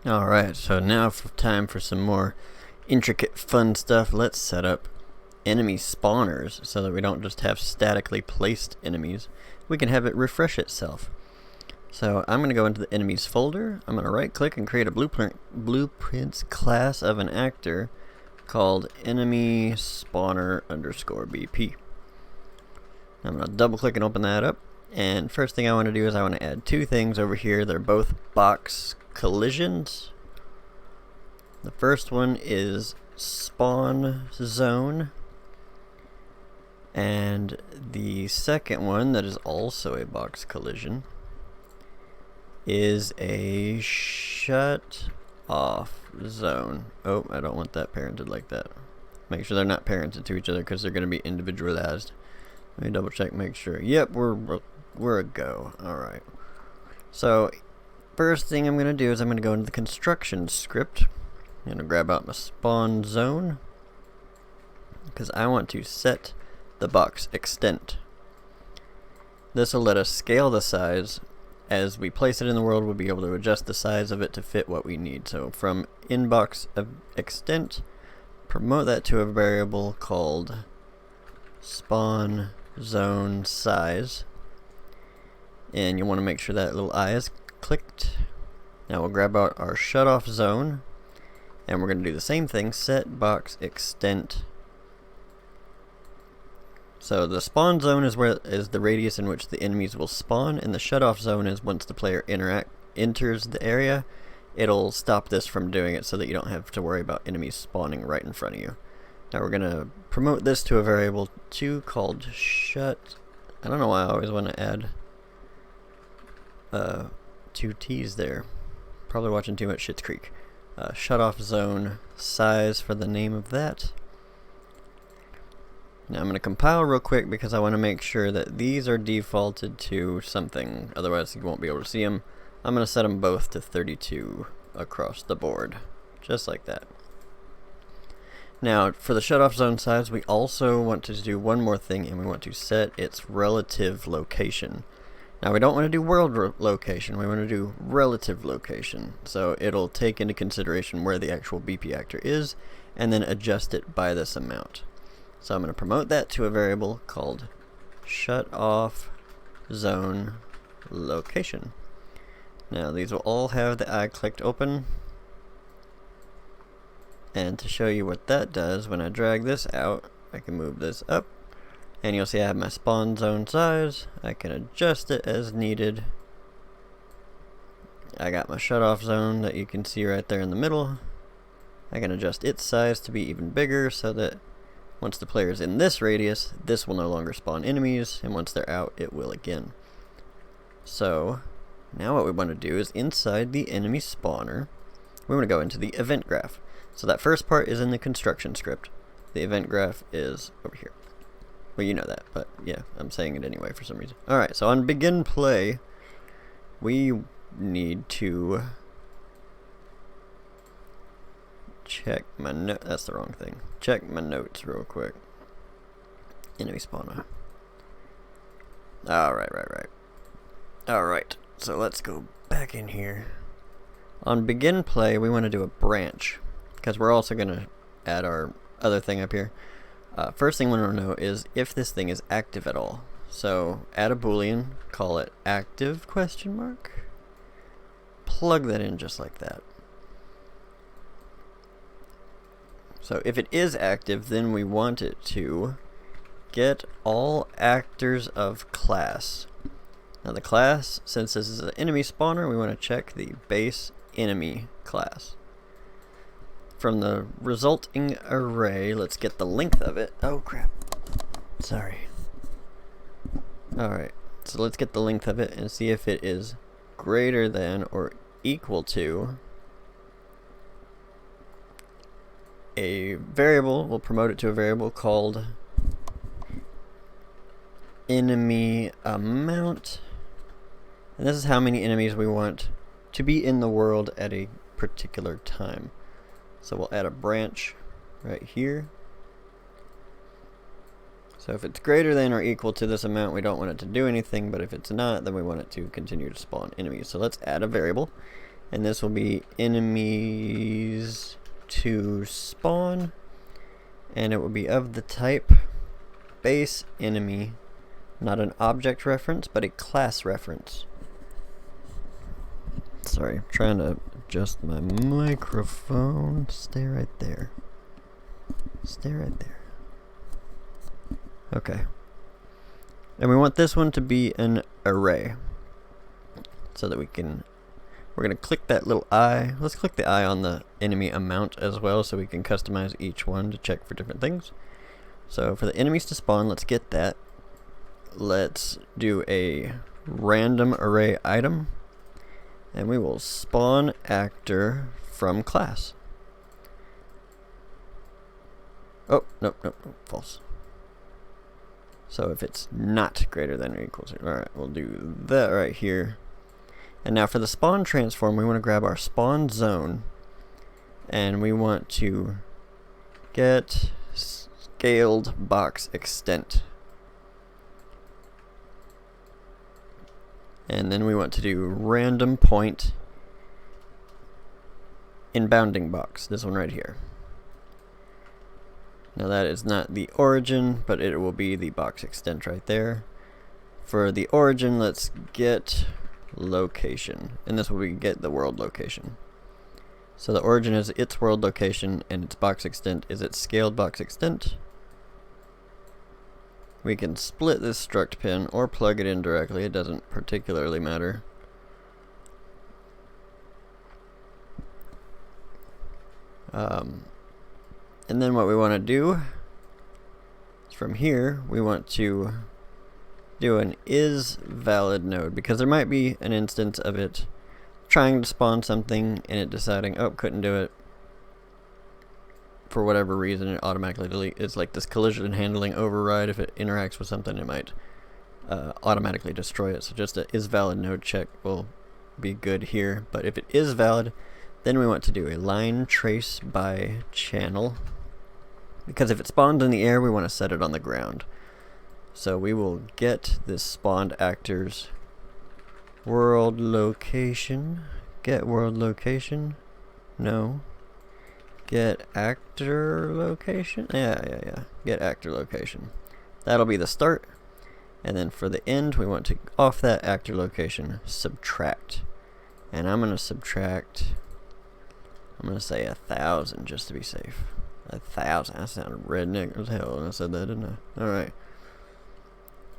Alright, so now for time for some more intricate fun stuff. Let's set up enemy spawners so that we don't just have statically placed enemies. We can have it refresh itself. So I'm going to go into the enemies folder. I'm going to right click and create a blueprints class of an actor called enemy spawner underscore BP. I'm going to double click and open that up. And first thing I want to do is I want to add two things over here. They're both box collisions. The first one is spawn zone, and the second one, that is also a box collision, is a shut off zone. Oh, I don't want that parented like that. Make sure they're not parented to each other because they're going to be individualized. Let me double check, make sure. Yep, we're a go. Alright. So first thing I'm going to do is I'm going to go into the construction script. I'm going to grab out my spawn zone because I want to set the box extent. This will let us scale the size. As we place it in the world, we'll be able to adjust the size of it to fit what we need. So from inbox extent, promote that to a variable called spawn zone size. And you want to make sure that little I is clicked. Now we'll grab out our shutoff zone, and we're going to do the same thing, set box extent. So the spawn zone is the radius in which the enemies will spawn, and the shutoff zone is once the player enters the area, it'll stop this from doing it so that you don't have to worry about enemies spawning right in front of you. Now we're going to promote this to a variable too called shut. I don't know why I always want to add two T's there. Probably watching too much Schitt's Creek. Shut off zone size for the name of that. Now I'm going to compile real quick because I want to make sure that these are defaulted to something, otherwise you won't be able to see them. I'm going to set them both to 32 across the board, just like that. Now for the shut off zone size, we also want to do one more thing, and we want to set its relative location. Now we don't want to do world location, we want to do relative location. So it'll take into consideration where the actual BP actor is and then adjust it by this amount. So I'm going to promote that to a variable called shut off zone location. Now these will all have the eye clicked open. And to show you what that does, when I drag this out, I can move this up. And you'll see I have my spawn zone size. I can adjust it as needed. I got my shutoff zone that you can see right there in the middle. I can adjust its size to be even bigger so that once the player is in this radius, this will no longer spawn enemies, and once they're out, it will again. So now what we want to do is inside the enemy spawner, we want to go into the event graph. So that first part is in the construction script. The event graph is over here. Well, you know that, but yeah, I'm saying it anyway for some reason. Alright, so on begin play, we need to check my note. That's the wrong thing. Check my notes real quick. Enemy spawner. Alright. Alright, so let's go back in here. On begin play, we want to do a branch, because we're also going to add our other thing up here. First thing we want to know is if this thing is active at all. So add a boolean, call it active question mark. Plug that in just like that. So if it is active, then we want it to get all actors of class. Now the class, since this is an enemy spawner, we want to check the base enemy class. From the resulting array, let's get the length of it. Oh crap. Sorry. Alright, so let's get the length of it and see if it is greater than or equal to a variable. We'll promote it to a variable called enemy amount. And this is how many enemies we want to be in the world at a particular time. So we'll add a branch right here. So if it's greater than or equal to this amount, we don't want it to do anything, but if it's not, then we want it to continue to spawn enemies. So let's add a variable, and this will be enemies to spawn, and it will be of the type base enemy, not an object reference, but a class reference. Sorry, I'm trying to adjust my microphone. Stay right there. Stay right there. Okay. And we want this one to be an array, so that we're going to click that little eye. Let's click the eye on the enemy amount as well, so we can customize each one to check for different things. So for the enemies to spawn, let's get that. Let's do a random array item, and we will spawn actor from class. Oh, nope, false. So if it's not greater than or equal to, alright, we'll do that right here. And now for the spawn transform, we want to grab our spawn zone, and we want to get scaled box extent. And then we want to do random point in bounding box, this one right here. Now that is not the origin, but it will be the box extent right there. For the origin, let's get location, and this will be get the world location. So the origin is its world location, and its box extent is its scaled box extent. We can split this struct pin or plug it in directly, it doesn't particularly matter. And then what we want to do is from here we want to do an is valid node, because there might be an instance of it trying to spawn something and it deciding, oh, couldn't do it for whatever reason, it automatically delete. It's like this collision handling override. If it interacts with something, it might automatically destroy it. So just a is valid node check will be good here. But if it is valid, then we want to do a line trace by channel, because if it spawns in the air, we want to set it on the ground. So we will get this spawned actor's world location. Get world location. No. Get actor location. Yeah. Get actor location. That'll be the start. And then for the end, we want to, off that actor location, subtract. And I'm going to subtract, I'm going to say 1,000 just to be safe. 1,000. I sounded redneck as hell when I said that, didn't I? Alright.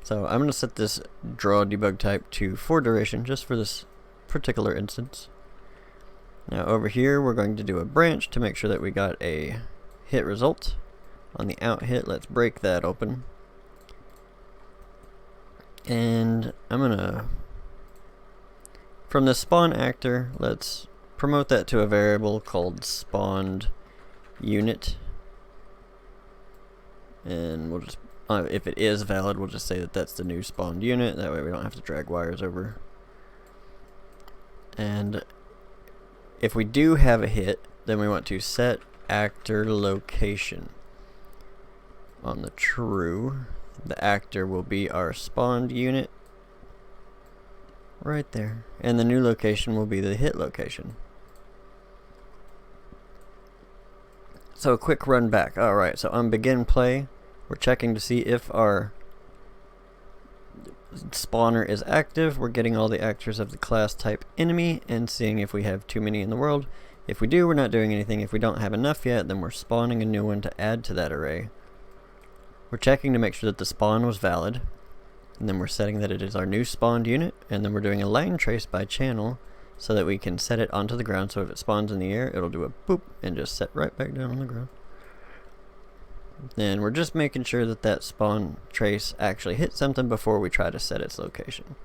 So I'm going to set this draw debug type to for duration, just for this particular instance. Now over here, we're going to do a branch to make sure that we got a hit result. On the out hit, let's break that open. And I'm going to, from the spawn actor, let's promote that to a variable called spawned unit. And we'll just, if it is valid, we'll just say that that's the new spawned unit. That way we don't have to drag wires over. And if we do have a hit, then we want to set actor location on the true. The actor will be our spawned unit right there, and the new location will be the hit location. So a quick run back. Alright, so on begin play, we're checking to see if our spawner is active. We're getting all the actors of the class type enemy and seeing if we have too many in the world. If we do, we're not doing anything. If we don't have enough yet, then we're spawning a new one to add to that array. We're checking to make sure that the spawn was valid, and then we're setting that it is our new spawned unit, and then we're doing a line trace by channel so that we can set it onto the ground, so if it spawns in the air, it'll do a boop and just set right back down on the ground. Then we're just making sure that that spawn trace actually hits something before we try to set its location.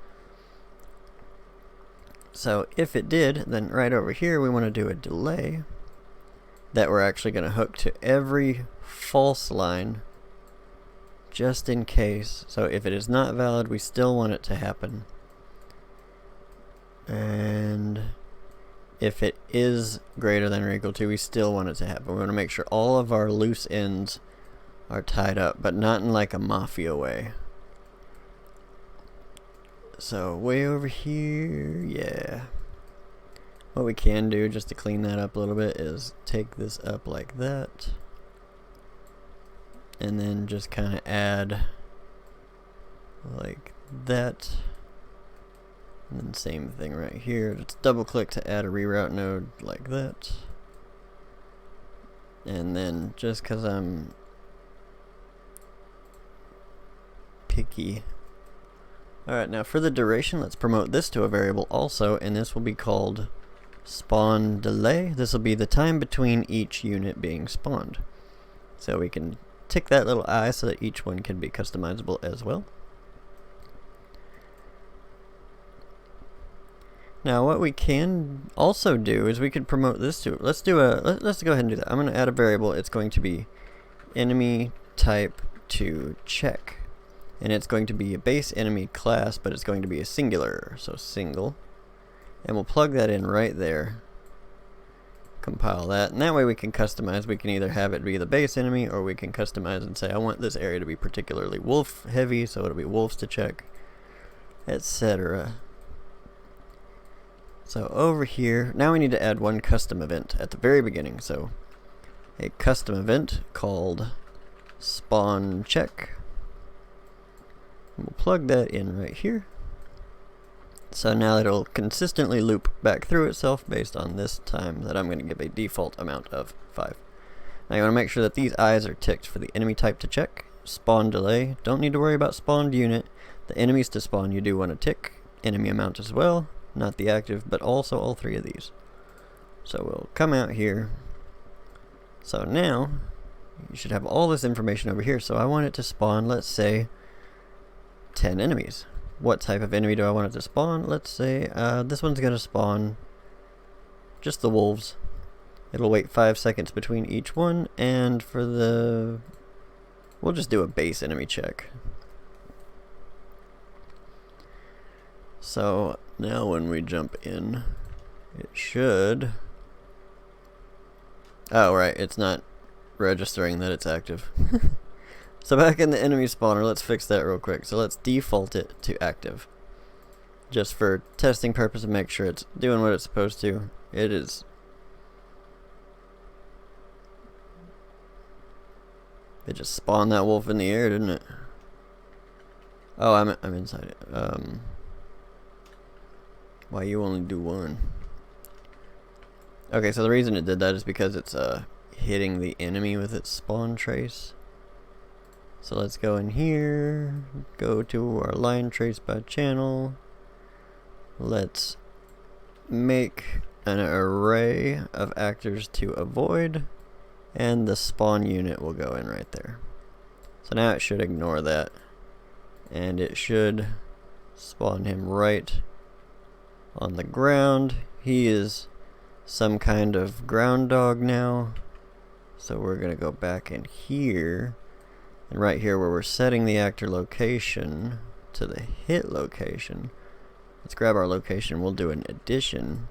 So if it did, then right over here we want to do a delay that we're actually going to hook to every false line just in case. So if it is not valid, we still want it to happen. And if it is greater than or equal to, we still want it to happen. We want to make sure all of our loose ends are tied up, but not in like a mafia way. So way over here, yeah. What we can do just to clean that up a little bit is take this up like that, and then just kind of add like that, and then same thing right here. Just double click to add a reroute node like that, and then just because I'm picky. Alright, now for the duration, let's promote this to a variable also, and this will be called spawn delay. This will be the time between each unit being spawned. So we can tick that little I so that each one can be customizable as well. Now what we can also do is we could promote this to, let's go ahead and do that. I'm going to add a variable. It's going to be enemy type to check. And it's going to be a base enemy class, but it's going to be a singular, so single. And we'll plug that in right there. Compile that, and that way we can customize. We can either have it be the base enemy, or we can customize and say, I want this area to be particularly wolf heavy, so it'll be wolves to check, etc. So over here, now we need to add one custom event at the very beginning. So a custom event called spawn check. We'll plug that in right here. So now it'll consistently loop back through itself based on this time that I'm going to give a default amount of 5. Now you want to make sure that these eyes are ticked for the enemy type to check. Spawn delay, don't need to worry about spawned unit. The enemies to spawn you do want to tick. Enemy amount as well, not the active, but also all 3 of these. So we'll come out here. So now you should have all this information over here. So I want it to spawn, let's say, 10 enemies. What type of enemy do I want it to spawn? Let's say this one's going to spawn just the wolves. It'll wait 5 seconds between each one, and for the... we'll just do a base enemy check. So now when we jump in, it should... oh, right, it's not registering that it's active. So back in the enemy spawner, let's fix that real quick. So let's default it to active. Just for testing purpose and make sure it's doing what it's supposed to. It is. It just spawned that wolf in the air, didn't it? Oh, I'm inside it. Why you only do one? Okay, so the reason it did that is because it's hitting the enemy with its spawn trace. So let's go in here, go to our line trace by channel. Let's make an array of actors to avoid, and the spawn unit will go in right there. So now it should ignore that, and it should spawn him right on the ground. He is some kind of ground dog now, so we're gonna go back in here. And right here where we're setting the actor location to the hit location, let's grab our location, we'll do an addition.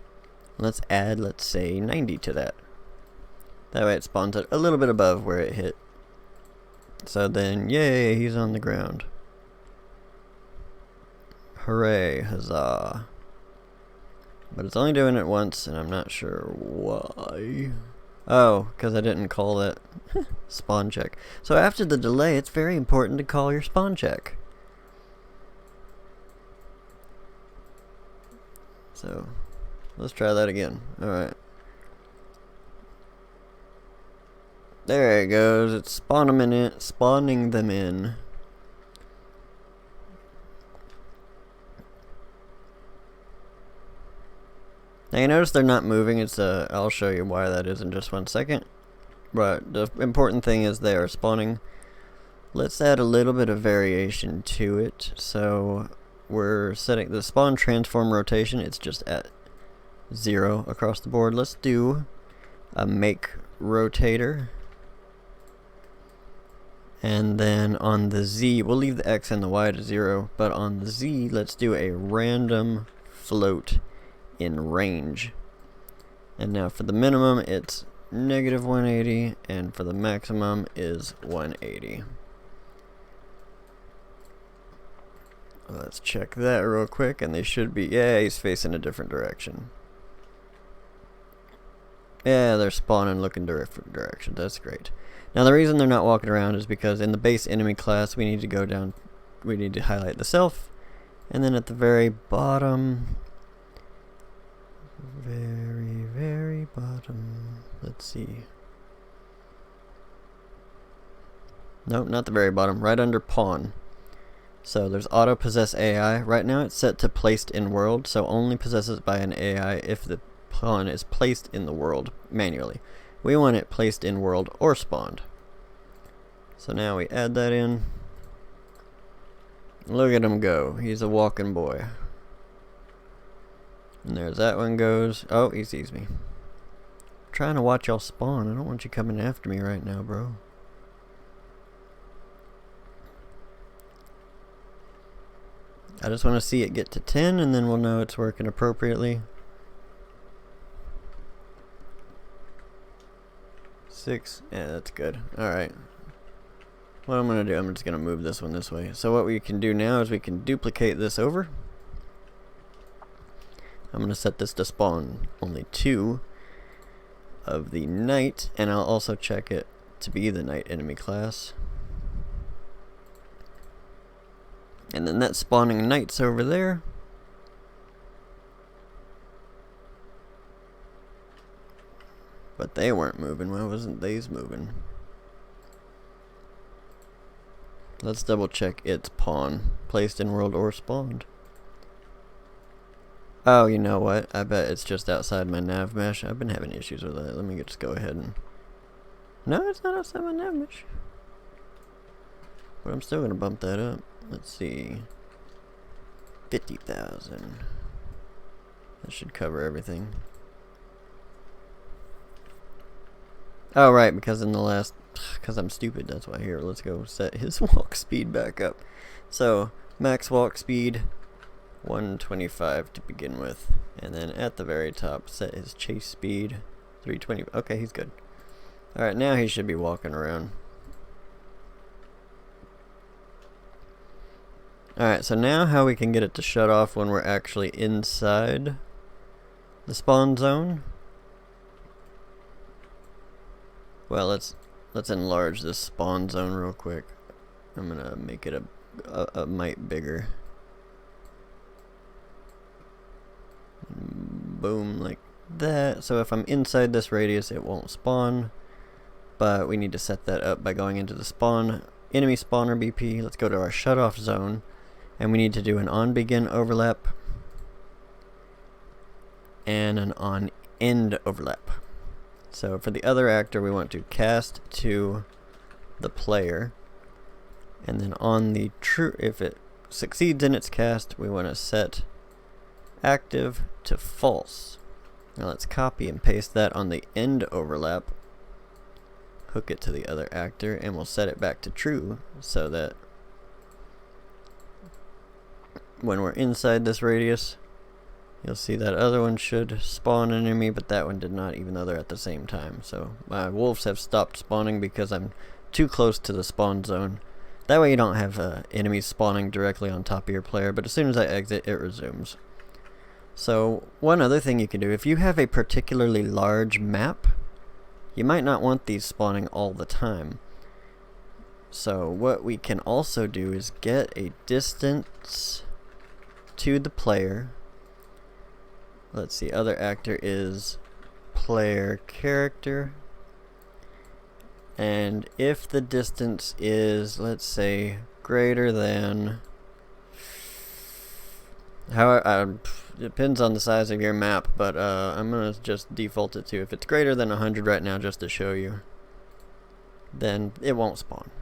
Let's add, let's say, 90 to that. That way it spawns it a little bit above where it hit. So then, yay, he's on the ground. Hooray, huzzah. But it's only doing it once, and I'm not sure why. Oh, because I didn't call that spawn check. So after the delay, it's very important to call your spawn check. So let's try that again. Alright. There it goes. It's spawning them in. Now you notice they're not moving. It's I'll show you why that is in just 1 second. But the important thing is they are spawning. Let's add a little bit of variation to it. So we're setting the spawn transform rotation. It's just at 0 across the board. Let's do a make rotator. And then on the Z, we'll leave the X and the Y to 0. But on the Z, let's do a random float in range. And now for the minimum it's negative 180, and for the maximum is 180. Let's check that real quick, and they should be, yeah, he's facing a different direction. Yeah, they're spawning looking different directions. That's great. Now the reason they're not walking around is because in the base enemy class we need to go down, we need to highlight the self, and then at the very bottom, very bottom, let's see. Nope, not the very bottom, right under pawn. So there's auto possess AI. Right now it's set to placed in world, so only possesses by an AI if the pawn is placed in the world manually. We want it placed in world or spawned. So now we add that in. Look at him go. He's a walking boy. And there's that one goes. Oh, he sees me. I'm trying to watch y'all spawn. I don't want you coming after me right now, bro. I just want to see it get to 10 and then we'll know it's working appropriately. 6, yeah, that's good. Alright. What I'm going to do, I'm just going to move this one this way. So what we can do now is we can duplicate this over. I'm going to set this to spawn only 2 of the knight, and I'll also check it to be the knight enemy class. And then that's spawning knights over there. But they weren't moving. Why wasn't these moving? Let's double check its pawn. Placed in world or spawned. Oh, you know what? I bet it's just outside my nav mesh. I've been having issues with that. Let me just go ahead and... No, it's not outside my nav mesh. But I'm still going to bump that up. Let's see. 50,000. That should cover everything. Oh, right, because in the last... Because I'm stupid, that's why. Here, let's go set his walk speed back up. So, max walk speed, 125 to begin with. And then at the very top, set his chase speed, 320. Okay, he's good. Alright, now he should be walking around. Alright, so now how we can get it to shut off when we're actually inside the spawn zone. Well, let's enlarge this spawn zone real quick. I'm gonna make it a mite bigger. Boom, like that. So if I'm inside this radius, it won't spawn. But we need to set that up by going into the spawn enemy spawner BP. Let's go to our shutoff zone, and we need to do an on begin overlap and an on end overlap. So for the other actor, we want to cast to the player, and then on the true, if it succeeds in its cast, we want to set active to false. Now let's copy and paste that on the end overlap, hook it to the other actor, and we'll set it back to true so that when we're inside this radius, you'll see that other one should spawn an enemy, but that one did not, even though they're at the same time. So my wolves have stopped spawning because I'm too close to the spawn zone. That way you don't have enemies spawning directly on top of your player, but as soon as I exit, it resumes. So one other thing you can do, if you have a particularly large map, you might not want these spawning all the time. So what we can also do is get a distance to the player. Let's see, other actor is player character. And if the distance is, let's say, greater than... However, depends on the size of your map, but I'm going to just default it to, if it's greater than 100 right now, just to show you, then it won't spawn.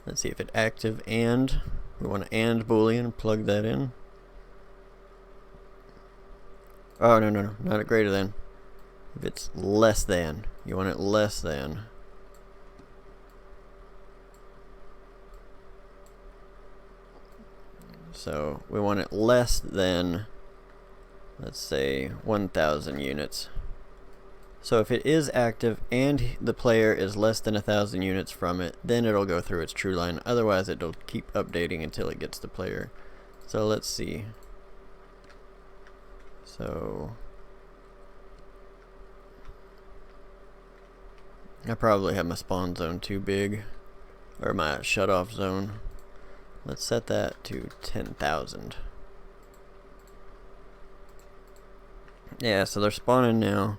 Let's see if it's active and, we want to and boolean, plug that in. Oh, no, not a greater than. If it's less than, you want it less than. So we want it less than, let's say, 1,000 units. So if it is active and the player is less than 1,000 units from it, then it'll go through its true line. Otherwise, it'll keep updating until it gets the player. So let's see. So I probably have my spawn zone too big, or my shutoff zone. Let's set that to 10,000. Yeah, so they're spawning now,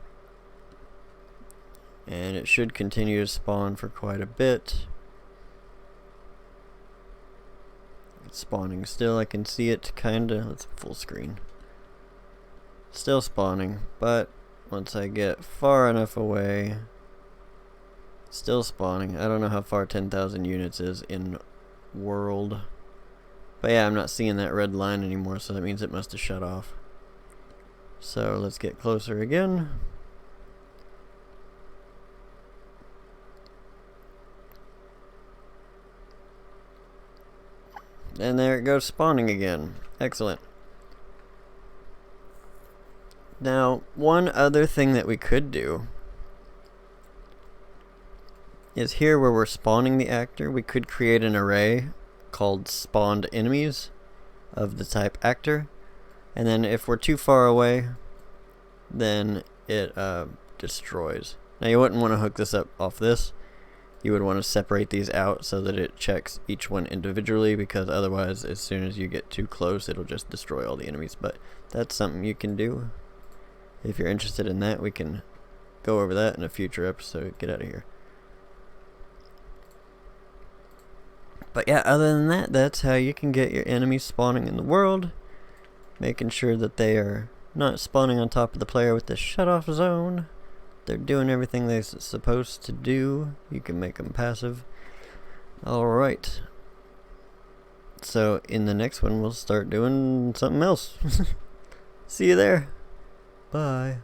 and it should continue to spawn for quite a bit. It's spawning still. I can see it kinda. Let's full screen. Still spawning, but once I get far enough away, still spawning. I don't know how far 10,000 units is in world. But yeah, I'm not seeing that red line anymore, so that means it must have shut off. So let's get closer again. And there it goes, spawning again. Excellent. Now, one other thing that we could do is here where we're spawning the actor, we could create an array called spawned enemies of the type actor. And then if we're too far away, then it destroys. Now you wouldn't want to hook this up off this. You would want to separate these out so that it checks each one individually, because otherwise as soon as you get too close it'll just destroy all the enemies. But that's something you can do. If you're interested in that, we can go over that in a future episode. Get out of here. But yeah, other than that, that's how you can get your enemies spawning in the world. Making sure that they are not spawning on top of the player with the shutoff zone. They're doing everything they're supposed to do. You can make them passive. Alright. So in the next one, we'll start doing something else. See you there. Bye.